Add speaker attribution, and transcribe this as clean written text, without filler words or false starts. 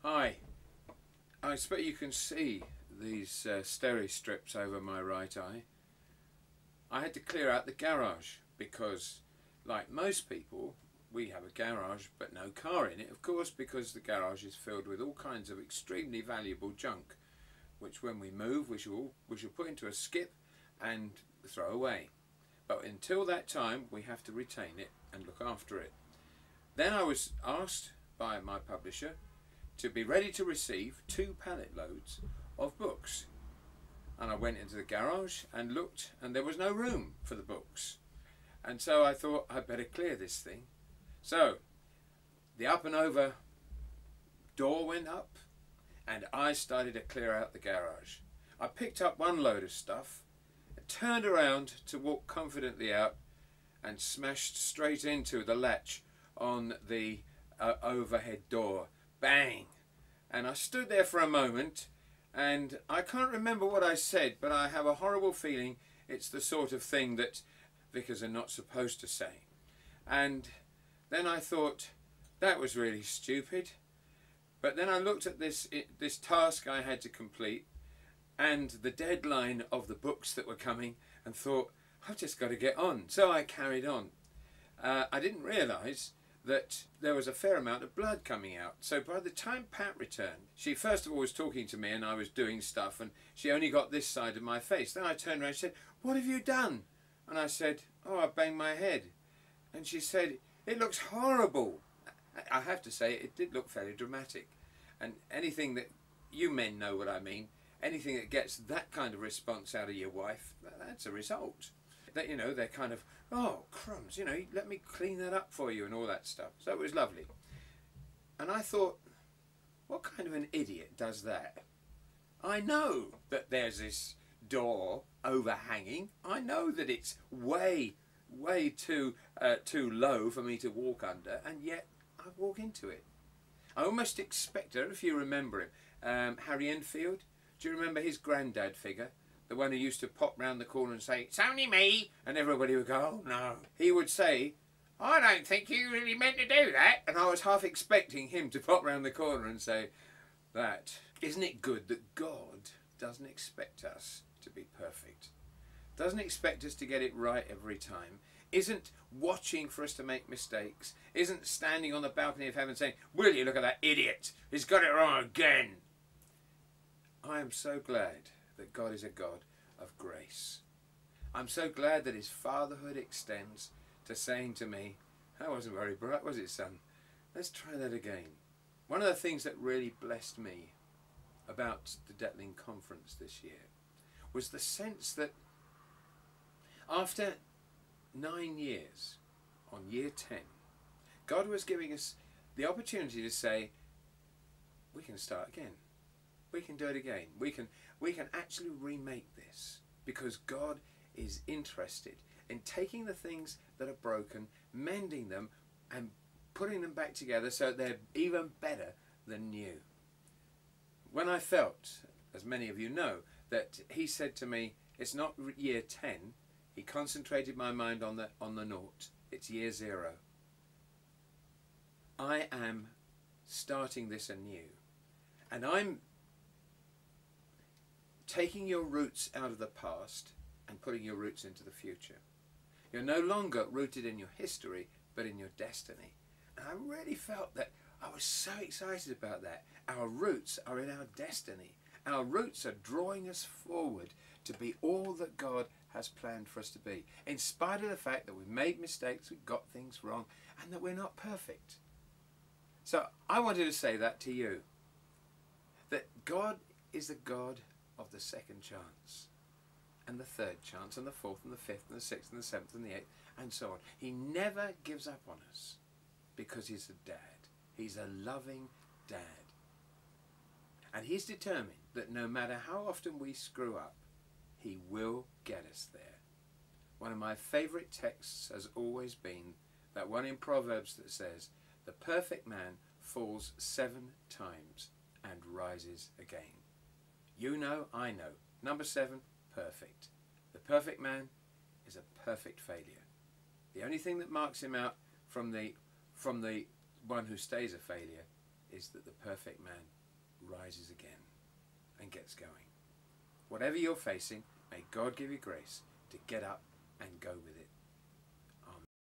Speaker 1: Hi, I expect you can see these steri strips over my right eye. I had to clear out the garage because, like most people, we have a garage but no car in it, of course, because the garage is filled with all kinds of extremely valuable junk, which when we move we shall put into a skip and throw away. But until that time we have to retain it and look after it. Then I was asked by my publisher to be ready to receive 2 pallet loads of books. And I went into the garage and looked, and there was no room for the books. And so I thought I'd better clear this thing. So the up and over door went up and I started to clear out the garage. I picked up one load of stuff, turned around to walk confidently out and smashed straight into the latch on the overhead door. Bang! And I stood there for a moment and I can't remember what I said, but I have a horrible feeling it's the sort of thing that vicars are not supposed to say. And then I thought that was really stupid. But then I looked at this task I had to complete and the deadline of the books that were coming and thought, I've just got to get on. So I carried on. I didn't realise that there was a fair amount of blood coming out. So by the time Pat returned, she first of all was talking to me and I was doing stuff and she only got this side of my face. Then I turned around and said, what have you done? And I said, oh, I banged my head. And she said, it looks horrible. I have to say, it did look fairly dramatic. And anything that, you men know what I mean, anything that gets that kind of response out of your wife, that's a result. That, you know, they're kind of, oh crumbs, you know, let me clean that up for you and all that stuff. So it was lovely. And I thought, what kind of an idiot does that? I know that there's this door overhanging. I know that it's way too low for me to walk under, and yet I walk into it. I almost expect, I don't know if you remember him, Harry Enfield. Do you remember his granddad figure? The one who used to pop round the corner and say, it's only me, and everybody would go, oh no. He would say, I don't think you really meant to do that. And I was half expecting him to pop round the corner and say that. Isn't it good that God doesn't expect us to be perfect? Doesn't expect us to get it right every time. Isn't watching for us to make mistakes. Isn't standing on the balcony of heaven saying, will you look at that idiot? He's got it wrong again. I am so glad that God is a God of grace. I'm so glad that his fatherhood extends to saying to me, that wasn't very bright, was it, son? Let's try that again. One of the things that really blessed me about the Detling Conference this year was the sense that after 9 years, on year 10, God was giving us the opportunity to say, we can start again. We can do it again. We can actually remake this, because God is interested in taking the things that are broken, mending them and putting them back together so they're even better than new. When I felt, as many of you know, that he said to me, it's not year 10, he concentrated my mind on the naught. It's year 0. I am starting this anew, and I'm taking your roots out of the past and putting your roots into the future. You're no longer rooted in your history, but in your destiny. And I really felt that I was so excited about that. Our roots are in our destiny. Our roots are drawing us forward to be all that God has planned for us to be, in spite of the fact that we've made mistakes, we've got things wrong, and that we're not perfect. So I wanted to say that to you, that God is the God of the second chance, and the third chance, and the fourth, and the fifth, and the sixth, and the seventh, and the eighth, and so on. He never gives up on us because he's a dad. He's a loving dad. And he's determined that no matter how often we screw up, he will get us there. One of my favourite texts has always been that one in Proverbs that says, the perfect man falls 7 times and rises again. You know, I know. Number 7, perfect. The perfect man is a perfect failure. The only thing that marks him out from the one who stays a failure is that the perfect man rises again and gets going. Whatever you're facing, may God give you grace to get up and go with it.